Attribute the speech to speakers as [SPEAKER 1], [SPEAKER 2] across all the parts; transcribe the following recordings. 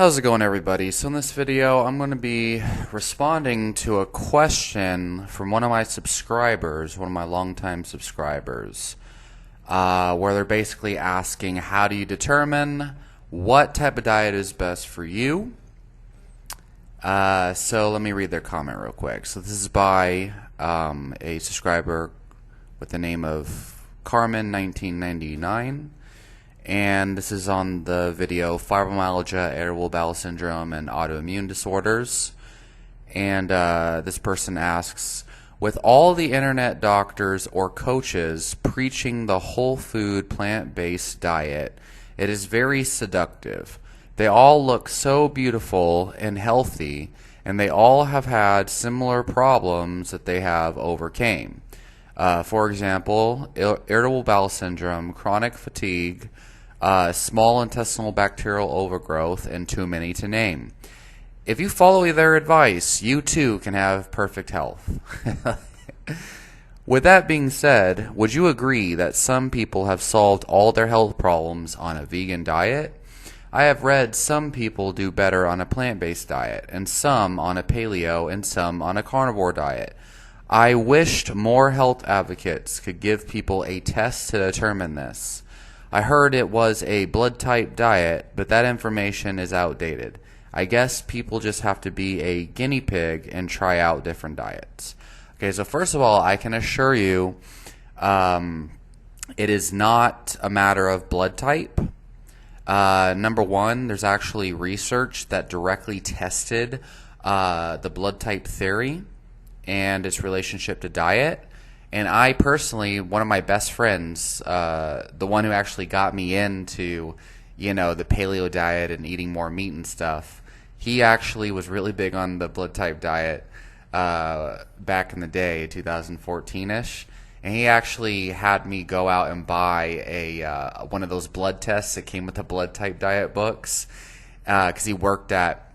[SPEAKER 1] How's it going, everybody? So in this video, I'm going to be responding to a question from one of my subscribers, one of my longtime subscribers, where they're basically asking, how do you determine what type of diet is best for you? So let me read their comment real quick. So this is by a subscriber with the name of Carmen1999. And this is on the video Fibromyalgia, Irritable Bowel Syndrome, and Autoimmune Disorders. And this person asks, with all the internet doctors or coaches preaching the whole food plant-based diet, it is very seductive. They all look so beautiful and healthy, and they all have had similar problems that they have overcame. For example, irritable bowel syndrome, chronic fatigue, small intestinal bacterial overgrowth, and too many to name. If you follow their advice, you too can have perfect health. With that being said, would you agree that some people have solved all their health problems on a vegan diet? I have read some people do better on a plant-based diet, and some on a paleo, and some on a carnivore diet. I wished more health advocates could give people a test to determine this. I heard it was a blood type diet, but that information is outdated. I guess people just have to be a guinea pig and try out different diets. Okay, so first of all, I can assure you it is not a matter of blood type. Number one, there's actually research that directly tested the blood type theory and its relationship to diet. And I personally, one of my best friends, the one who actually got me into, the paleo diet and eating more meat and stuff, he actually was really big on the blood type diet back in the day, 2014-ish. And he actually had me go out and buy one of those blood tests that came with the blood type diet books, because he worked at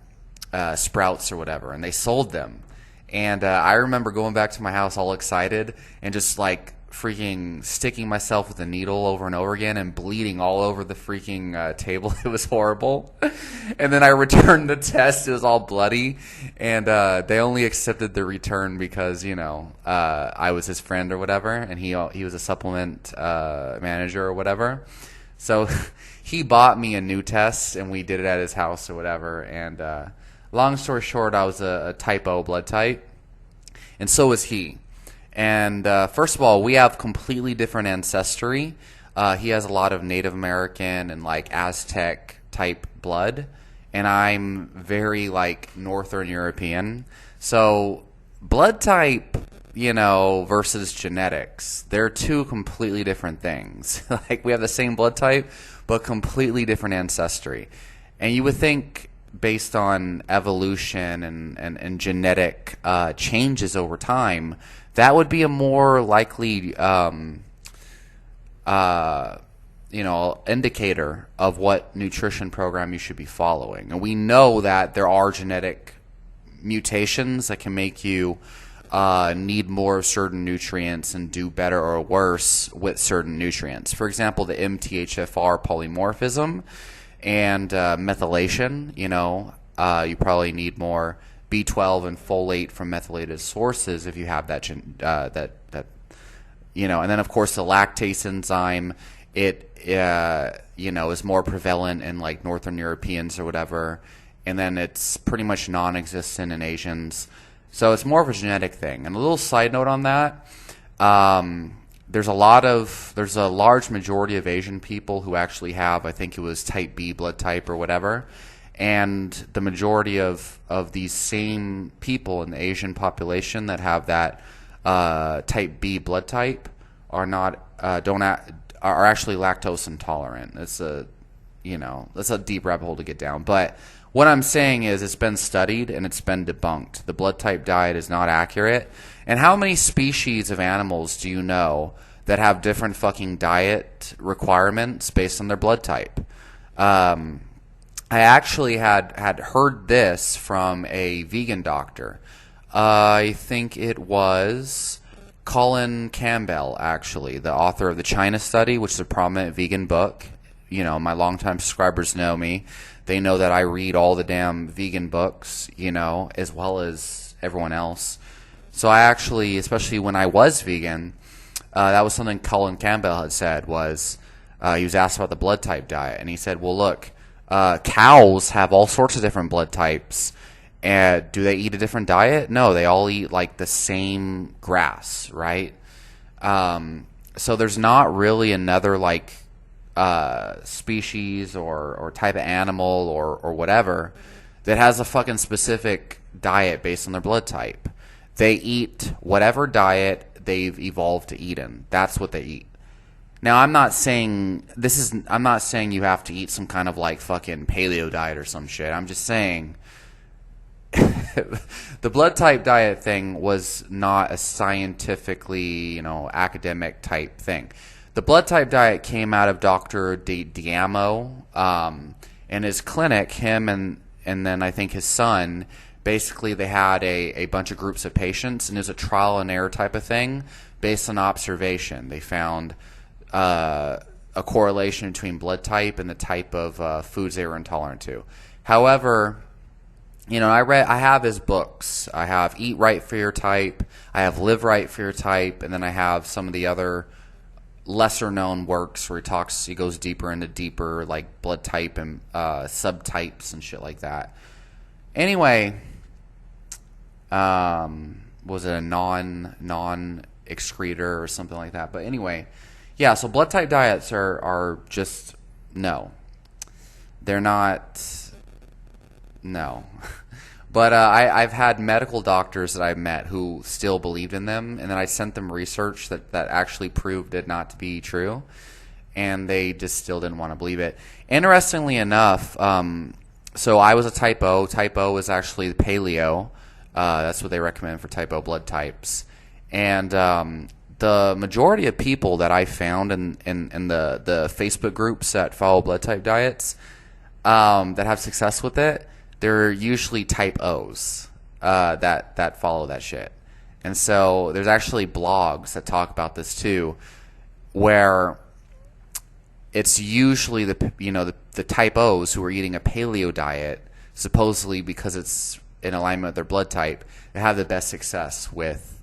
[SPEAKER 1] Sprouts or whatever, and they sold them. And I remember going back to my house all excited and just like freaking sticking myself with a needle over and over again and bleeding all over the freaking table. It was horrible. And then I returned the test. It was all bloody. And they only accepted the return because, I was his friend or whatever. And he was a supplement manager or whatever. So he bought me a new test and we did it at his house or whatever. And long story short, I was a type O blood type, and so was he. And first of all, we have completely different ancestry. He has a lot of Native American and like Aztec type blood, and I'm very like Northern European. So blood type, versus genetics, they're two completely different things. Like we have the same blood type, but completely different ancestry. And you would think, based on evolution and genetic changes over time, that would be a more likely indicator of what nutrition program you should be following. And we know that there are genetic mutations that can make you need more of certain nutrients and do better or worse with certain nutrients. For example, the MTHFR polymorphism and methylation, you probably need more B12 and folate from methylated sources if you have that, and then of course the lactase enzyme, it, is more prevalent in like Northern Europeans or whatever, and then it's pretty much non-existent in Asians. So it's more of a genetic thing. And a little side note on that, there's a large majority of Asian people who actually have, I think it was type B blood type or whatever, and the majority of these same people in the Asian population that have that type B blood type are actually lactose intolerant. It's that's a deep rabbit hole to get down. But what I'm saying is it's been studied and it's been debunked. The blood type diet is not accurate. And how many species of animals do you know that have different fucking diet requirements based on their blood type? I actually had heard this from a vegan doctor. I think it was Colin Campbell, actually, the author of the China Study, which is a prominent vegan book. My longtime subscribers know me, They know that I read all the damn vegan books, as well as everyone else. So I actually, especially when I was vegan, that was something Colin Campbell had said was, he was asked about the blood type diet, and he said, well, look, cows have all sorts of different blood types. And do they eat a different diet? No, they all eat like the same grass, right? So there's not really another like species or type of animal or whatever that has a fucking specific diet based on their blood type. They eat whatever diet they've evolved to eat in. That's what they eat. Now, I'm not saying you have to eat some kind of like fucking paleo diet or some shit. I'm just saying the blood type diet thing was not a scientifically, academic type thing. The blood type diet came out of Dr. Diamo in his clinic. Him and then I think his son, basically they had a bunch of groups of patients, and it was a trial and error type of thing based on observation. They found a correlation between blood type and the type of foods they were intolerant to. However, I have his books. I have Eat Right for Your Type. I have Live Right for Your Type. And then I have some of the other lesser known works where he goes deeper into deeper like blood type and subtypes and shit like that. Anyway, was it a non excretor or something like that? But anyway, yeah, so blood type diets are just no. They're not. No. But I've had medical doctors that I've met who still believed in them, and then I sent them research that actually proved it not to be true, and they just still didn't want to believe it. Interestingly enough, so I was a type O. Type O is actually paleo. That's what they recommend for type O blood types. And the majority of people that I found in the Facebook groups that follow blood type diets that have success with it, they're usually type O's that follow that shit. And so there's actually blogs that talk about this too, where it's usually the type O's who are eating a paleo diet, supposedly because it's in alignment with their blood type, that have the best success with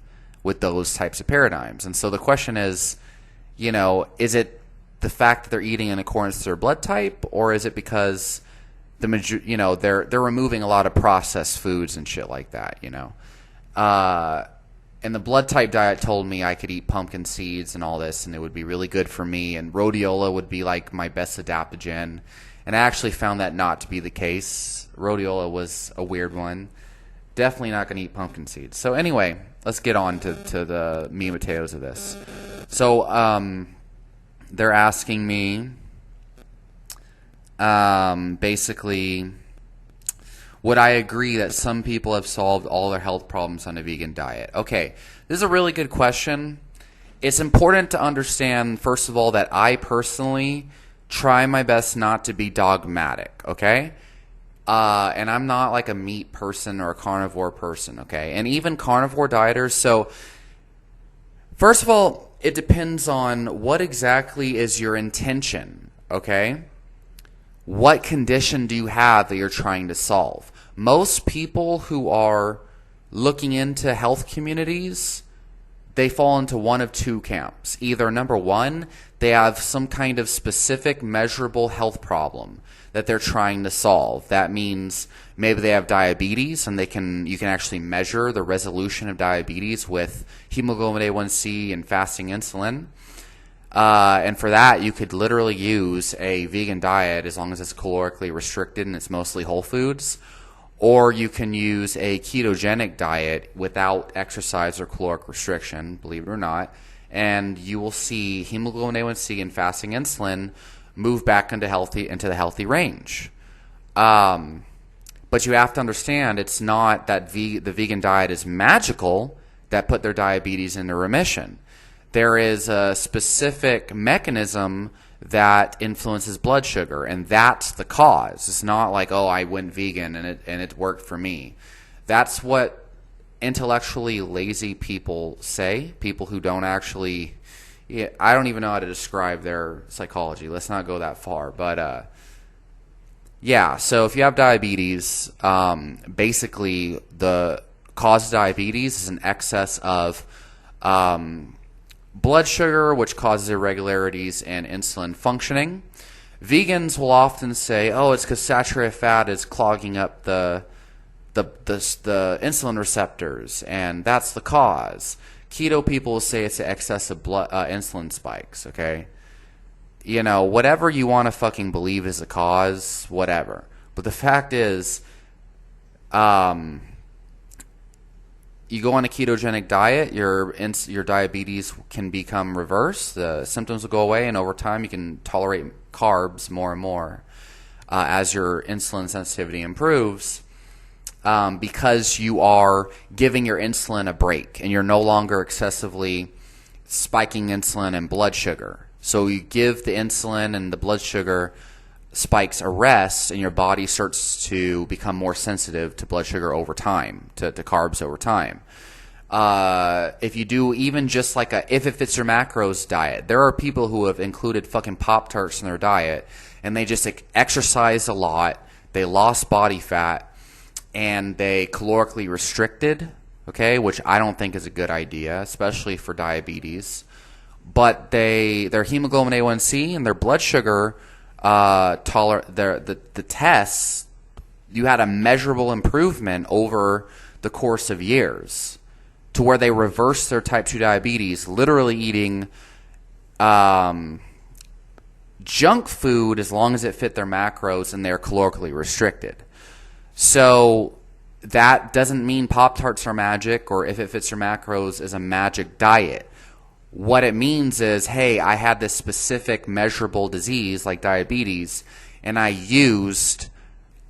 [SPEAKER 1] those types of paradigms. And so the question is, is it the fact that they're eating in accordance to their blood type, or is it because they're removing a lot of processed foods and shit like that, and the blood type diet told me I could eat pumpkin seeds and all this, and it would be really good for me, and rhodiola would be like my best adaptogen. And I actually found that not to be the case. Rhodiola was a weird one. Definitely not going to eat pumpkin seeds. So anyway, let's get on to the meat and potatoes of this. So they're asking me basically, would I agree that some people have solved all their health problems on a vegan diet? Okay, this is a really good question. It's important to understand, first of all, that I personally try my best not to be dogmatic, okay? And I'm not like a meat person or a carnivore person, okay? And even carnivore dieters. So, first of all, it depends on what exactly is your intention, okay? What condition do you have that you're trying to solve? Most people who are looking into health communities, they fall into one of two camps. Either, number one, they have some kind of specific measurable health problem that they're trying to solve. That means maybe they have diabetes, and you can actually measure the resolution of diabetes with hemoglobin A1C and fasting insulin. And for that, you could literally use a vegan diet as long as it's calorically restricted and it's mostly whole foods. Or you can use a ketogenic diet without exercise or caloric restriction, believe it or not, and you will see hemoglobin A1C and fasting insulin move back into the healthy range. But you have to understand, it's not that the vegan diet is magical that put their diabetes into remission. There is a specific mechanism that influences blood sugar, and that's the cause. It's not like, oh, I went vegan and it worked for me. That's what intellectually lazy people say, people who don't actually... I don't even know how to describe their psychology. Let's not go that far. But Yeah, so if you have diabetes, basically the cause of diabetes is an excess of blood sugar, which causes irregularities in insulin functioning. Vegans will often say, "Oh, it's because saturated fat is clogging up the insulin receptors, and that's the cause." Keto people will say it's the excessive insulin spikes. Okay, whatever you want to fucking believe is the cause, whatever. But the fact is, you go on a ketogenic diet, your diabetes can become reversed. The symptoms will go away, and over time, you can tolerate carbs more and more as your insulin sensitivity improves, because you are giving your insulin a break, and you're no longer excessively spiking insulin and blood sugar. So you give the insulin and the blood sugar spikes a rest, and your body starts to become more sensitive to blood sugar over time, to carbs over time. If you do even just like a if it fits your macros diet, there are people who have included fucking Pop-Tarts in their diet, and they just exercised a lot, they lost body fat, and they calorically restricted, okay, which I don't think is a good idea, especially for diabetes. But their hemoglobin A1C and their blood sugar the tests, you had a measurable improvement over the course of years to where they reversed their type 2 diabetes, literally eating junk food as long as it fit their macros and they're calorically restricted. So that doesn't mean Pop-Tarts are magic, or if it fits your macros is a magic diet. What it means is, hey, I had this specific measurable disease like diabetes, and I used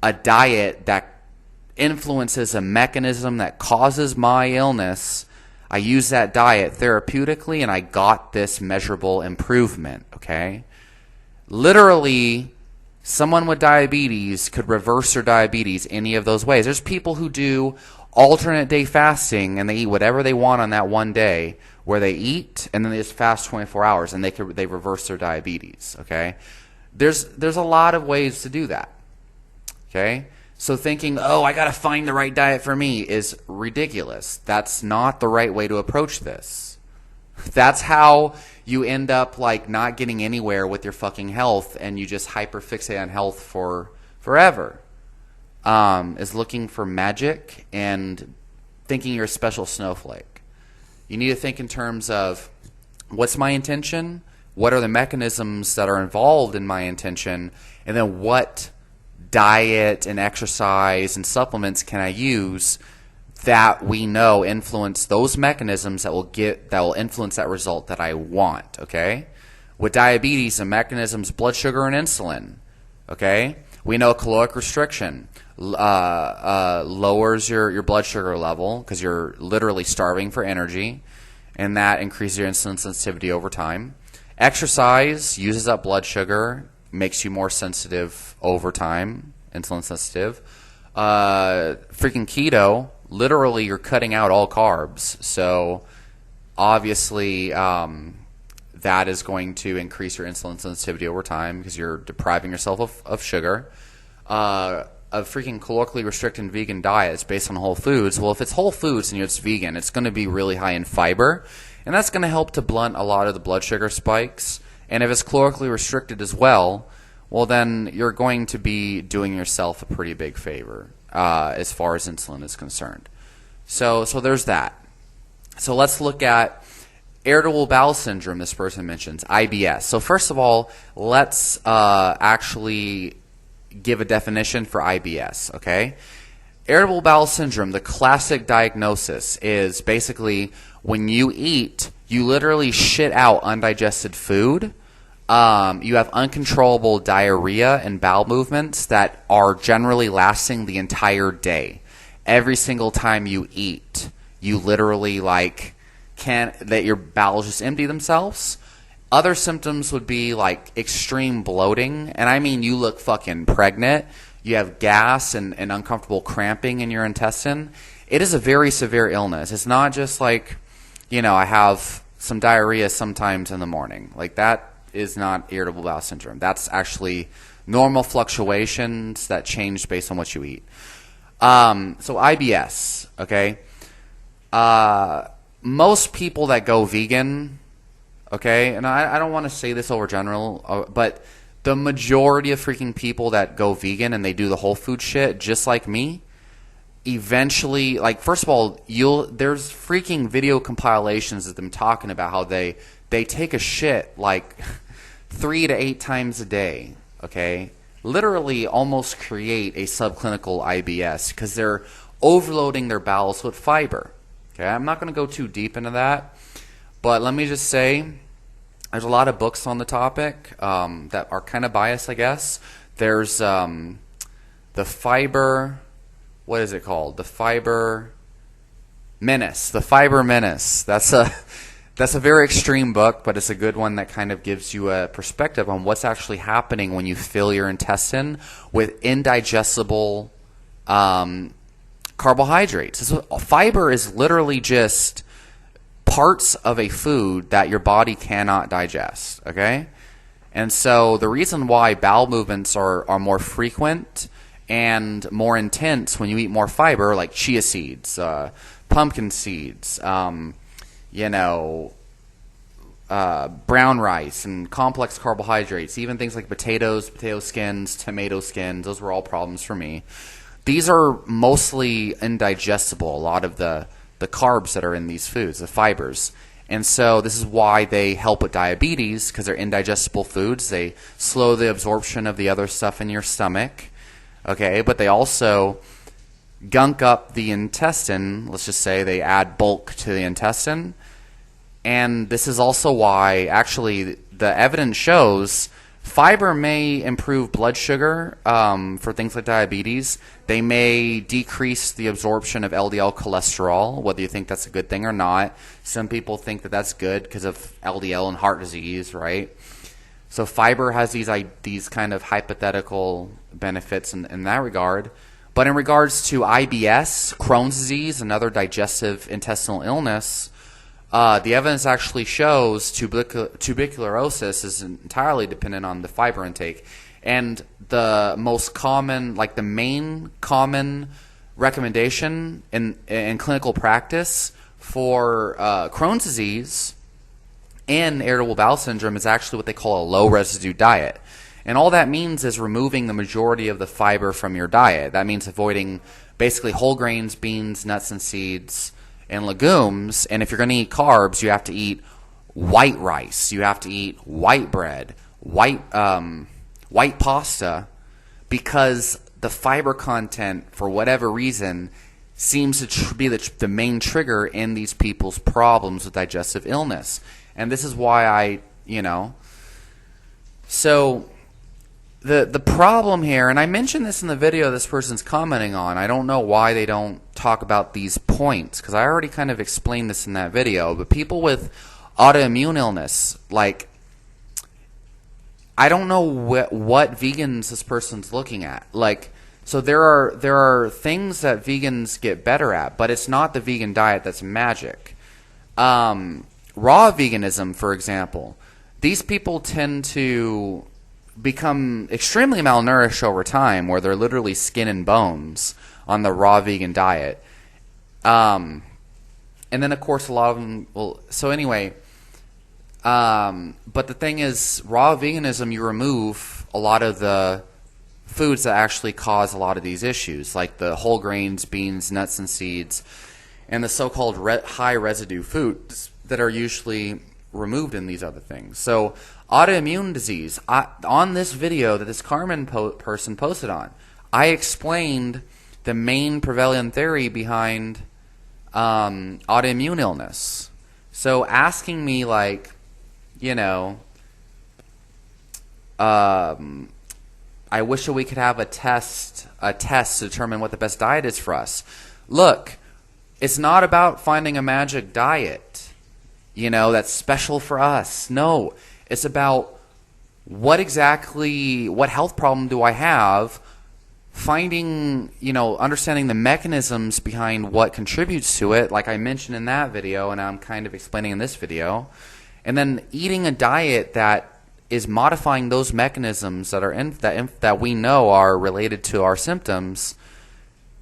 [SPEAKER 1] a diet that influences a mechanism that causes my illness. I used that diet therapeutically, and I got this measurable improvement, okay? Literally, someone with diabetes could reverse their diabetes any of those ways. There's people who do alternate day fasting, and they eat whatever they want on that one day, where they eat and then they just fast 24 hours and they reverse their diabetes, okay? There's a lot of ways to do that, okay? So thinking, oh, I got to find the right diet for me is ridiculous. That's not the right way to approach this. That's how you end up like not getting anywhere with your fucking health, and you just hyperfixate on health for forever. Is looking for magic and thinking you're a special snowflake. You need to think in terms of, what's my intention? What are the mechanisms that are involved in my intention? And then what diet and exercise and supplements can I use that we know influence those mechanisms that will influence that result that I want, okay? With diabetes, the mechanisms blood sugar and insulin, okay? We know caloric restriction lowers your blood sugar level because you're literally starving for energy, and that increases your insulin sensitivity over time. Exercise uses up blood sugar, makes you more sensitive over time, insulin sensitive. Freaking keto, literally you're cutting out all carbs, so obviously that is going to increase your insulin sensitivity over time because you're depriving yourself of sugar. A freaking calorically restricted vegan diet is based on whole foods. Well, if it's whole foods and it's vegan, it's going to be really high in fiber, and that's going to help to blunt a lot of the blood sugar spikes. And if it's calorically restricted as well, well, then you're going to be doing yourself a pretty big favor as far as insulin is concerned. So there's that. So let's look at irritable bowel syndrome. This person mentions IBS. So first of all, let's actually give a definition for IBS, okay? Irritable bowel syndrome, the classic diagnosis is basically when you eat, you literally shit out undigested food. You have uncontrollable diarrhea and bowel movements that are generally lasting the entire day. Every single time you eat, you literally that your bowels just empty themselves. Other symptoms would be like extreme bloating, and I mean you look fucking pregnant. You have gas and uncomfortable cramping in your intestine. It is a very severe illness. It's not just like, I have some diarrhea sometimes in the morning. Like, that is not irritable bowel syndrome. That's actually normal fluctuations that change based on what you eat. So IBS, okay? Most people that go vegan, okay, and I don't want to say this over general, but the majority of freaking people that go vegan and they do the whole food shit, just like me, eventually, like, first of all, there's freaking video compilations of them talking about how they take a shit like 3 to 8 times a day, okay? Literally almost create a subclinical IBS because they're overloading their bowels with fiber. Okay, I'm not going to go too deep into that, but let me just say there's a lot of books on the topic that are kind of biased, I guess. There's the Fiber, what is it called? The Fiber Menace. The Fiber Menace. That's a very extreme book, but it's a good one that kind of gives you a perspective on what's actually happening when you fill your intestine with indigestible carbohydrates. So fiber is literally just parts of a food that your body cannot digest, okay? And so the reason why bowel movements are more frequent and more intense when you eat more fiber, like chia seeds, pumpkin seeds, brown rice and complex carbohydrates, even things like potatoes, potato skins, tomato skins, those were all problems for me. These are mostly indigestible, a lot of the carbs that are in these foods, the fibers. And so this is why they help with diabetes, because they're indigestible foods. They slow the absorption of the other stuff in your stomach, okay? But they also gunk up the intestine. Let's just say they add bulk to the intestine. And this is also why, actually, the evidence shows fiber may improve blood sugar for things like diabetes. They may decrease the absorption of LDL cholesterol, whether you think that's a good thing or not. Some people think that that's good because of LDL and heart disease, right? So fiber has these kind of hypothetical benefits in that regard. But in regards to IBS, Crohn's disease, another digestive intestinal illness, the evidence actually shows tuberculosis is entirely dependent on the fiber intake. And the most common, like the main common recommendation in clinical practice for Crohn's disease and irritable bowel syndrome is actually what they call a low residue diet. And all that means is removing the majority of the fiber from your diet. That means avoiding basically whole grains, beans, nuts and seeds, and legumes. And if you're going to eat carbs, you have to eat white rice, you have to eat white bread, white pasta, because the fiber content, for whatever reason, seems to be the main trigger in these people's problems with digestive illness. And this is why so the problem here, and I mentioned this in the video this person's commenting on, I don't know why they don't talk about these points, because I already kind of explained this in that video, but people with autoimmune illness, like, I don't know what vegans this person's looking at. Like, so there are things that vegans get better at, but it's not the vegan diet that's magic. Raw veganism, for example, these people tend to become extremely malnourished over time, where they're literally skin and bones on the raw vegan diet. And then, of course, a lot of them will. So anyway, but the thing is, raw veganism, you remove a lot of the foods that actually cause a lot of these issues, like the whole grains, beans, nuts, and seeds, and the so-called high residue foods that are usually removed in these other things. So autoimmune disease, on this video that this Carmen person posted on, I explained the main prevalent theory behind autoimmune illness. So asking me, like, I wish that we could have a test to determine what the best diet is for us. Look, it's not about finding a magic diet, that's special for us. No, it's about what health problem do I have, finding, understanding the mechanisms behind what contributes to it, like I mentioned in that video, and I'm kind of explaining in this video, and then eating a diet that is modifying those mechanisms that are that we know are related to our symptoms.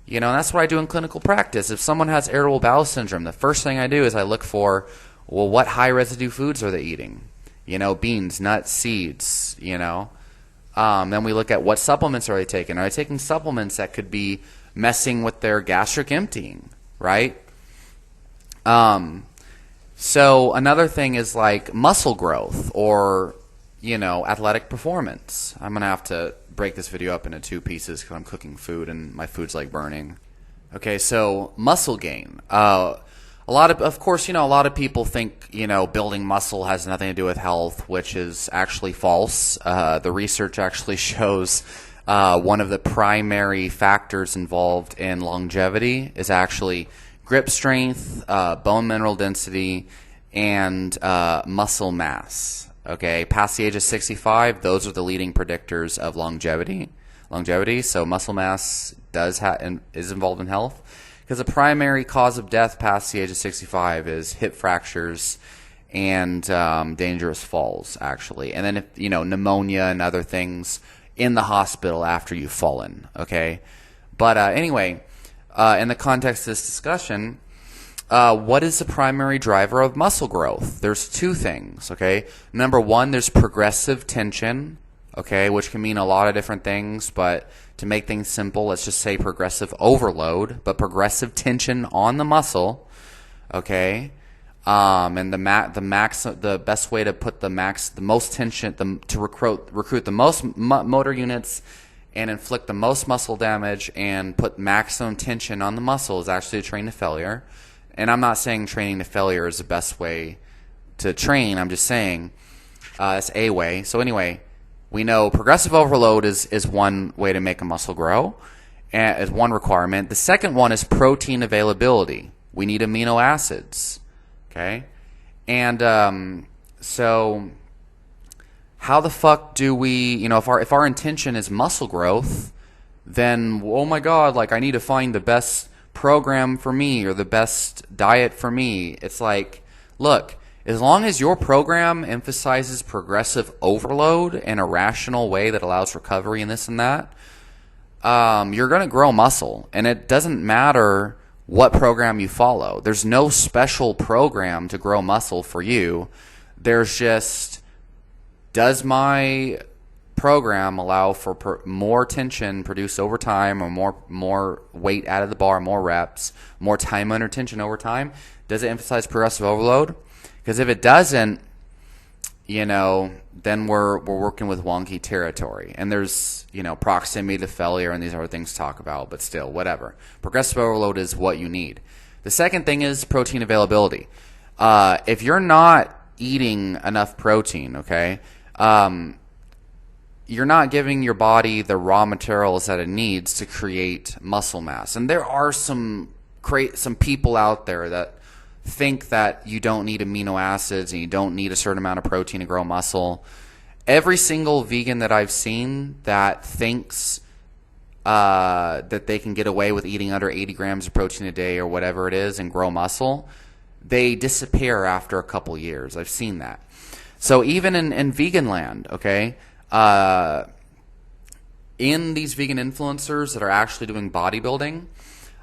[SPEAKER 1] And that's what I do in clinical practice. If someone has irritable bowel syndrome, the first thing I do is I look for, well, what high residue foods are they eating? Beans, nuts, seeds. Then we look at what supplements are they taking. Are they taking supplements that could be messing with their gastric emptying, right? So another thing is like muscle growth or, athletic performance. I'm going to have to break this video up into two pieces because I'm cooking food and my food's like burning. Okay, so muscle gain. A lot of people think, building muscle has nothing to do with health, which is actually false. The research actually shows one of the primary factors involved in longevity is actually grip strength, bone mineral density, and muscle mass. Okay, past the age of 65, those are the leading predictors of longevity. So muscle mass is involved in health. Because the primary cause of death past the age of 65 is hip fractures and dangerous falls, actually. And then if pneumonia and other things in the hospital after you've fallen. Okay, but anyway, in the context of this discussion, what is the primary driver of muscle growth? There's two things. Okay, number one, there's progressive tension. Okay, which can mean a lot of different things, but to make things simple, let's just say progressive overload, but progressive tension on the muscle. Okay, and the best way to put the most tension, to recruit the most motor units and inflict the most muscle damage and put maximum tension on the muscle is actually to train to failure. And I'm not saying training to failure is the best way to train. I'm just saying it's a way. So anyway, we know progressive overload is one way to make a muscle grow, and is one requirement. The second one is protein availability. We need amino acids. Okay, and so how the fuck do we, if our intention is muscle growth, then oh my god, like I need to find the best program for me or the best diet for me. It's like, look, as long as your program emphasizes progressive overload in a rational way that allows recovery and this and that, you're going to grow muscle. And it doesn't matter what program you follow. There's no special program to grow muscle for you. There's just, does my program allow for more tension produced over time, or more weight out of the bar, more reps, more time under tension over time? Does it emphasize progressive overload? Because if it doesn't, then we're working with wonky territory. And there's, proximity to failure and these other things to talk about, but still, whatever. Progressive overload is what you need. The second thing is protein availability. If you're not eating enough protein, okay, you're not giving your body the raw materials that it needs to create muscle mass. And there are some people out there that think that you don't need amino acids and you don't need a certain amount of protein to grow muscle. Every single vegan that I've seen that thinks that they can get away with eating under 80 grams of protein a day or whatever it is and grow muscle, they disappear after a couple years. I've seen that. So even in vegan land, okay, in these vegan influencers that are actually doing bodybuilding,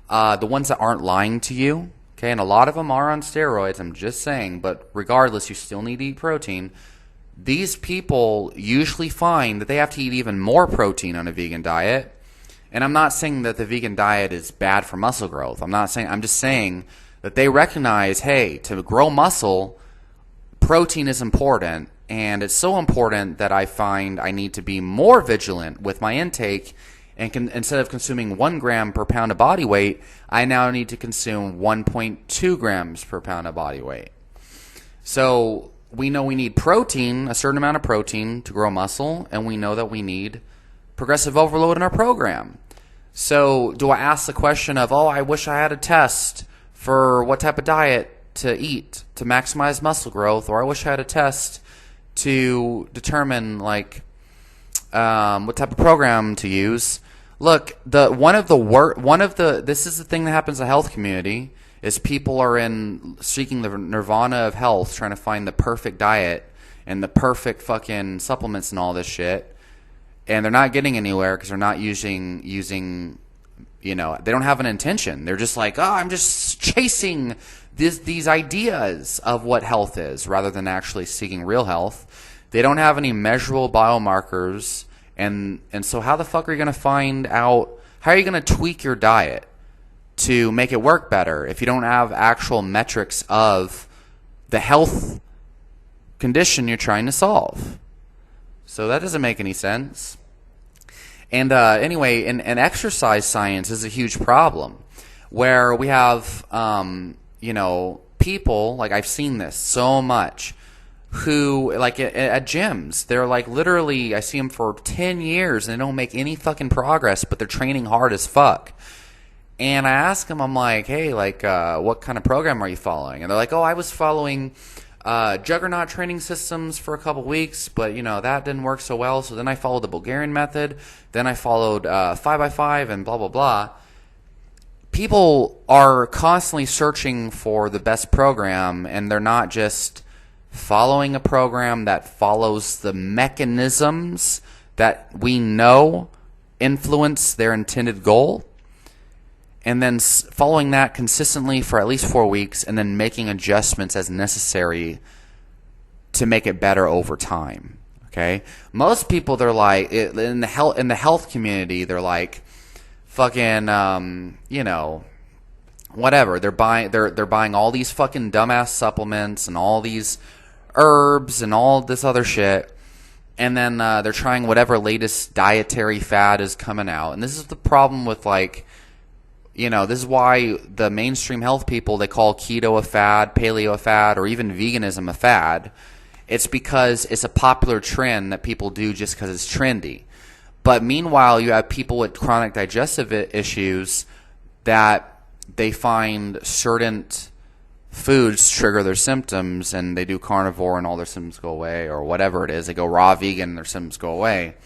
[SPEAKER 1] the ones that aren't lying to you, okay, and a lot of them are on steroids, I'm just saying, but regardless, you still need to eat protein. These people usually find that they have to eat even more protein on a vegan diet. And I'm not saying that the vegan diet is bad for muscle growth. I'm just saying that they recognize, hey, to grow muscle, protein is important. And it's so important that I find I need to be more vigilant with my intake. And instead of consuming 1 gram per pound of body weight, I now need to consume 1.2 grams per pound of body weight. So we know we need protein, a certain amount of protein to grow muscle, and we know that we need progressive overload in our program. So do I ask the question of, I wish I had a test for what type of diet to eat to maximize muscle growth, or I wish I had a test to determine what type of program to use? Look, this is the thing that happens in the health community, is people are seeking the nirvana of health, trying to find the perfect diet, and the perfect fucking supplements and all this shit, and they're not getting anywhere because they're not using they don't have an intention. They're just like, oh, I'm just chasing these ideas of what health is rather than actually seeking real health. They don't have any measurable biomarkers, and so how the fuck are you going to find out? How are you going to tweak your diet to make it work better if you don't have actual metrics of the health condition you're trying to solve? So that doesn't make any sense. And anyway, and exercise science is a huge problem where we have, people, like I've seen this so much, who, like at gyms, they're like literally, I see them for 10 years and they don't make any fucking progress, but they're training hard as fuck. And I ask them, I'm like, hey, like, what kind of program are you following? And they're like, oh, I was following Juggernaut training systems for a couple weeks, but that didn't work so well. So then I followed the Bulgarian method. Then I followed 5x5 and blah blah blah. People are constantly searching for the best program, and they're not just following a program that follows the mechanisms that we know influence their intended goal, and then following that consistently for at least 4 weeks, and then making adjustments as necessary to make it better over time. Okay, most people, they're like, in the health community, they're like, fucking, whatever. They're buying all these fucking dumbass supplements and all these herbs and all this other shit, and then they're trying whatever latest dietary fad is coming out. And this is the problem with, like, this is why the mainstream health people, they call keto a fad, paleo a fad, or even veganism a fad. It's because it's a popular trend that people do just because it's trendy. But meanwhile, you have people with chronic digestive issues that they find certain foods trigger their symptoms, and they do carnivore and all their symptoms go away, or whatever it is. They go raw vegan and their symptoms go away.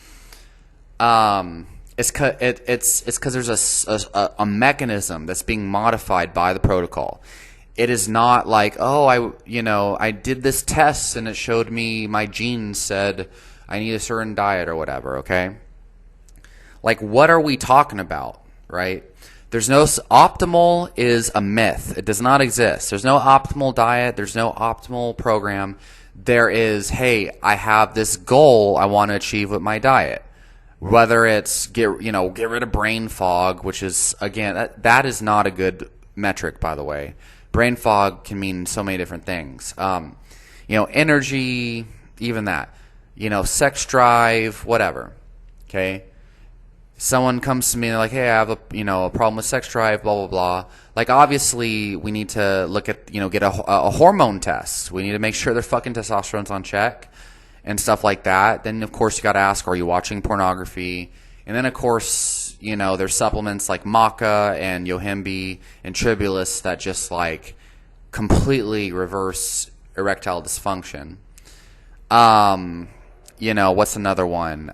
[SPEAKER 1] It's because there's a mechanism that's being modified by the protocol. It is not like, oh, I did this test and it showed me my genes said I need a certain diet or whatever, okay? Like, what are we talking about, right? There's no optimal is a myth. It does not exist. There's no optimal diet. There's no optimal program. There is, hey, I have this goal I want to achieve with my diet. Whether it's get rid of brain fog, which is, again, that is not a good metric, by the way. Brain fog can mean so many different things. Energy, even that. Sex drive, whatever. Okay? Someone comes to me and they're like, hey, I have a problem with sex drive, blah, blah, blah. Like, obviously, we need to look at, get a hormone test. We need to make sure their fucking testosterone's on check and stuff like that. Then, of course, you got to ask, are you watching pornography? And then, of course, there's supplements like Maca and Yohimbe and Tribulus that just, like, completely reverse erectile dysfunction. What's another one?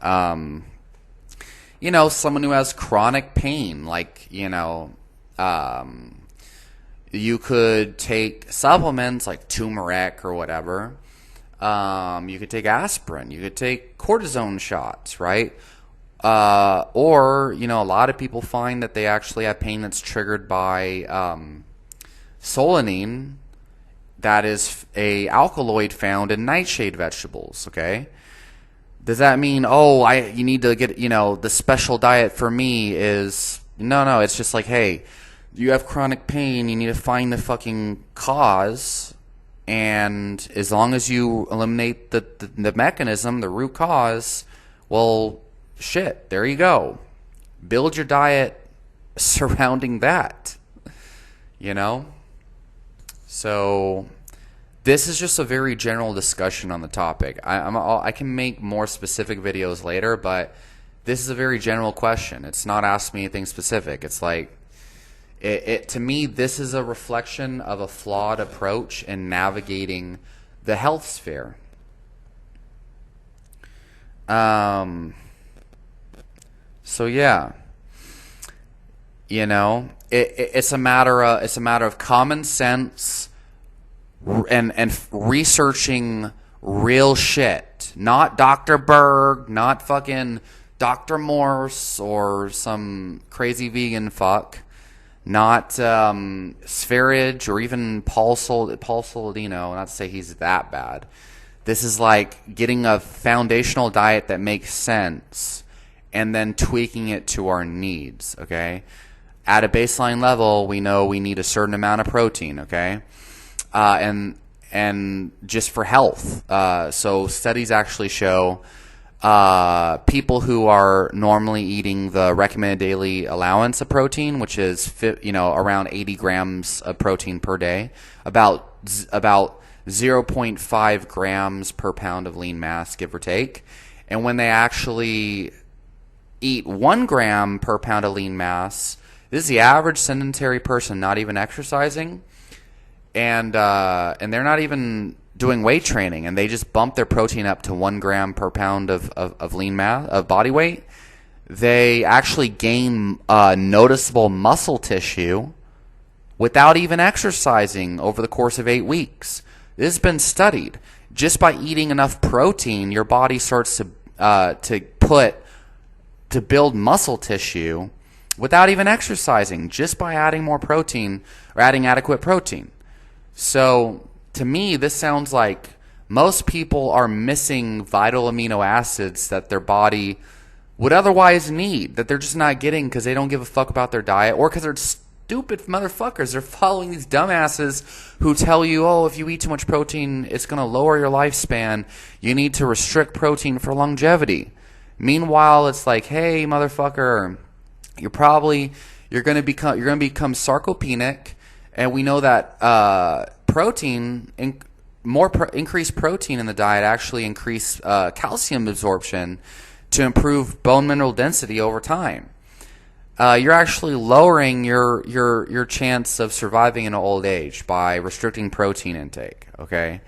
[SPEAKER 1] Someone who has chronic pain, like, you could take supplements like turmeric or whatever. You could take aspirin. You could take cortisone shots, right? Or, a lot of people find that they actually have pain that's triggered by solanine, that is a alkaloid found in nightshade vegetables, okay? Does that mean, you need to get, the special diet for me is... No, it's just like, hey, you have chronic pain, you need to find the fucking cause, and as long as you eliminate the mechanism, the root cause, well, shit, there you go. Build your diet surrounding that, So... this is just a very general discussion on the topic. I can make more specific videos later, but this is a very general question. It's not asking me anything specific. It's like, to me, this is a reflection of a flawed approach in navigating the health sphere. So yeah, it's a matter of common sense. And researching real shit. Not Dr. Berg, not fucking Dr. Morse or some crazy vegan fuck. Not Sverige or even Paul Soldino. Not to say he's that bad. This is like getting a foundational diet that makes sense and then tweaking it to our needs, okay? At a baseline level, we know we need a certain amount of protein, okay? And just for health. So studies actually show people who are normally eating the recommended daily allowance of protein, which is around 80 grams of protein per day, about 0.5 grams per pound of lean mass, give or take. And when they actually eat 1 gram per pound of lean mass, this is the average sedentary person not even exercising, and they're not even doing weight training, and they just bump their protein up to 1 gram per pound of lean mass, of body weight. They actually gain noticeable muscle tissue without even exercising over the course of 8 weeks. This has been studied. Just by eating enough protein, your body starts to build muscle tissue without even exercising, just by adding more protein or adding adequate protein. So to me, this sounds like most people are missing vital amino acids that their body would otherwise need, that they're just not getting because they don't give a fuck about their diet, or because they're stupid motherfuckers. They're following these dumbasses who tell you, oh, if you eat too much protein, it's going to lower your lifespan. You need to restrict protein for longevity. Meanwhile, it's like, hey, motherfucker, you're going to become sarcopenic, and we know that increased protein in the diet actually increase calcium absorption to improve bone mineral density over time. You're actually lowering your chance of surviving in old age by restricting protein intake, okay?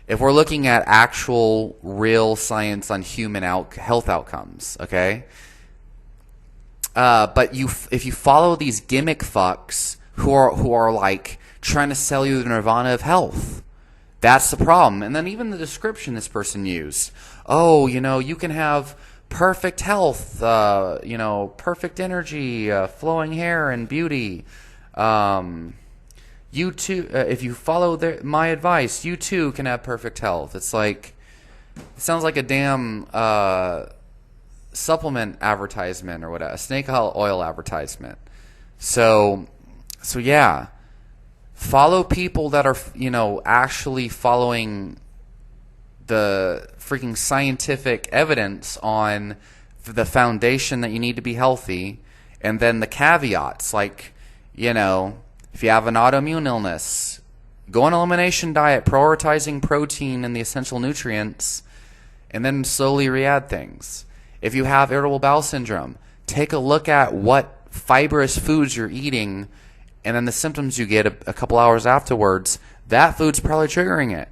[SPEAKER 1] If we're looking at actual real science on human health outcomes, okay? But if you follow these gimmick fucks who are like trying to sell you the nirvana of health, that's the problem. And then even the description this person used, oh, you can have perfect health, perfect energy, flowing hair and beauty. You too, if you follow my advice, you too can have perfect health. It's like, it sounds like a damn supplement advertisement or whatever, a snake oil advertisement. So yeah, follow people that are, actually following the freaking scientific evidence on the foundation that you need to be healthy, and then the caveats, like, if you have an autoimmune illness, go on an elimination diet, prioritizing protein and the essential nutrients, and then slowly re-add things. If you have irritable bowel syndrome, take a look at what fibrous foods you're eating, and then the symptoms you get a couple hours afterwards, that food's probably triggering it.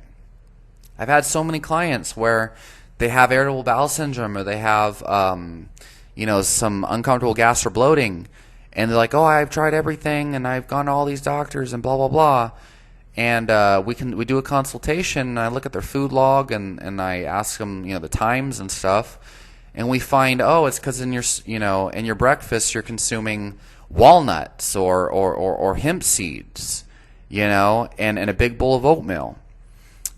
[SPEAKER 1] I've had so many clients where they have irritable bowel syndrome, or they have, some uncomfortable gas or bloating, and they're like, oh, I've tried everything, and I've gone to all these doctors, and blah, blah, blah. And we do a consultation, and I look at their food log, and I ask them, the times and stuff, and we find, oh, it's because in your breakfast you're consuming walnuts or hemp seeds, and a big bowl of oatmeal.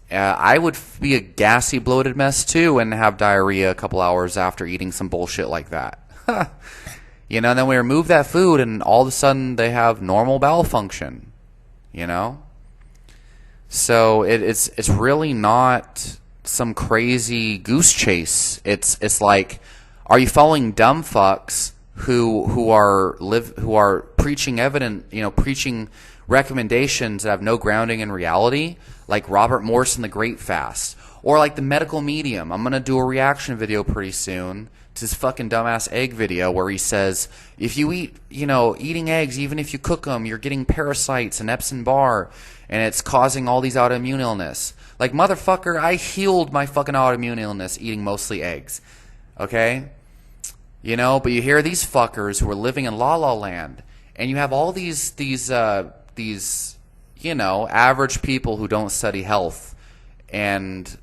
[SPEAKER 1] I would be a gassy, bloated mess too, and have diarrhea a couple hours after eating some bullshit like that. And then we remove that food, and all of a sudden they have normal bowel function. So it's really not some crazy goose chase. It's like, are you following dumb fucks who are preaching preaching recommendations that have no grounding in reality, like Robert Morse and the Great Fast, or like the medical medium? I'm gonna do a reaction video pretty soon to this fucking dumbass egg video where he says, if you eat, eating eggs, even if you cook them, you're getting parasites and Epstein-Barr, and it's causing all these autoimmune illness. Like, motherfucker, I healed my fucking autoimmune illness eating mostly eggs. Okay? But you hear these fuckers who are living in la la land, and you have all these average people who don't study health, and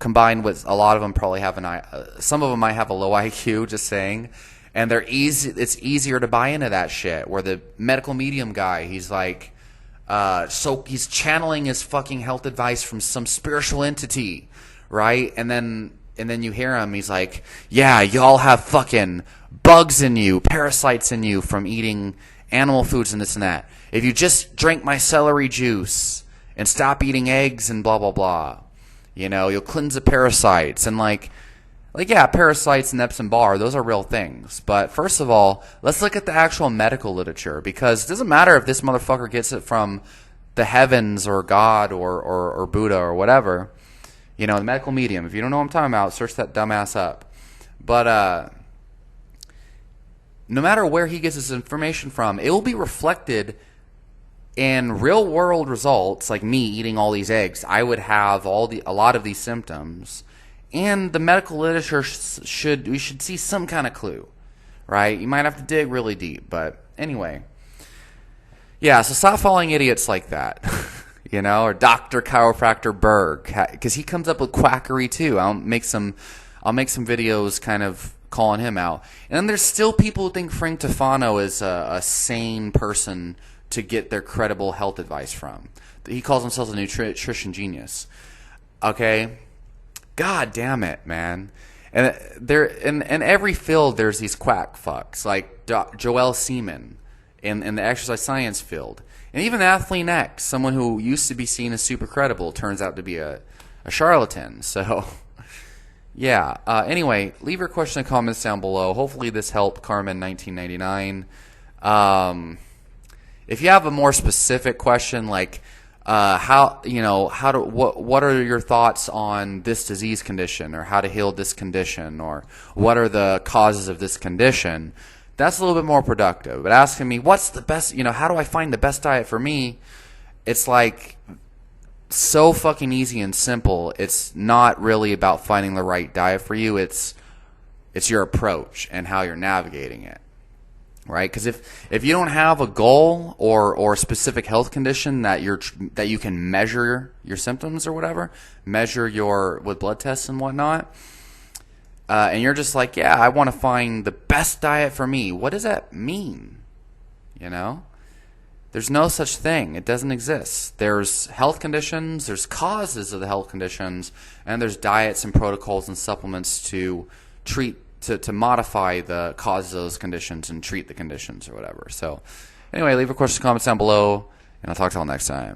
[SPEAKER 1] combined with a lot of them probably have some of them might have a low IQ, just saying, and they're easy. It's easier to buy into that shit. Where the medical medium guy, he's like, so he's channeling his fucking health advice from some spiritual entity, right? And then you hear him, he's like, yeah, y'all have fucking bugs in you, parasites in you from eating animal foods and this and that. If you just drink my celery juice and stop eating eggs and blah, blah, blah, you'll cleanse the parasites. And yeah, parasites and Epstein-Barr, those are real things. But first of all, let's look at the actual medical literature, because it doesn't matter if this motherfucker gets it from the heavens or God or Buddha or whatever. The medical medium. If you don't know what I'm talking about, search that dumbass up. But no matter where he gets his information from, it will be reflected in real world results. Like me eating all these eggs, I would have a lot of these symptoms. And the medical literature we should see some kind of clue, right? You might have to dig really deep, but anyway. Yeah, so stop following idiots like that. Or Dr. Chiropractor Berg, because he comes up with quackery too. I'll make some videos kind of calling him out. And then there's still people who think Frank Tufano is a sane person to get their credible health advice from. He calls himself a nutrition genius. Okay? God damn it, man. And in every field there's these quack fucks, like Joel Seaman in the exercise science field. And even Athlean X, someone who used to be seen as super credible, turns out to be a charlatan. So, yeah. Anyway, leave your question and comments down below. Hopefully this helped Carmen1999. If you have a more specific question, like what are your thoughts on this disease condition, or how to heal this condition, or what are the causes of this condition, that's a little bit more productive. But asking me, what's the best, how do I find the best diet for me? It's like so fucking easy and simple. It's not really about finding the right diet for you. It's your approach and how you're navigating it, right? Because if you don't have a goal or a specific health condition that you can measure your symptoms or whatever, measure with blood tests and whatnot, and you're just like, yeah, I want to find the best diet for me. What does that mean? There's no such thing. It doesn't exist. There's health conditions, there's causes of the health conditions, and there's diets and protocols and supplements to treat, to modify the causes of those conditions and treat the conditions or whatever. So anyway, leave a question, comments down below, and I'll talk to you all next time.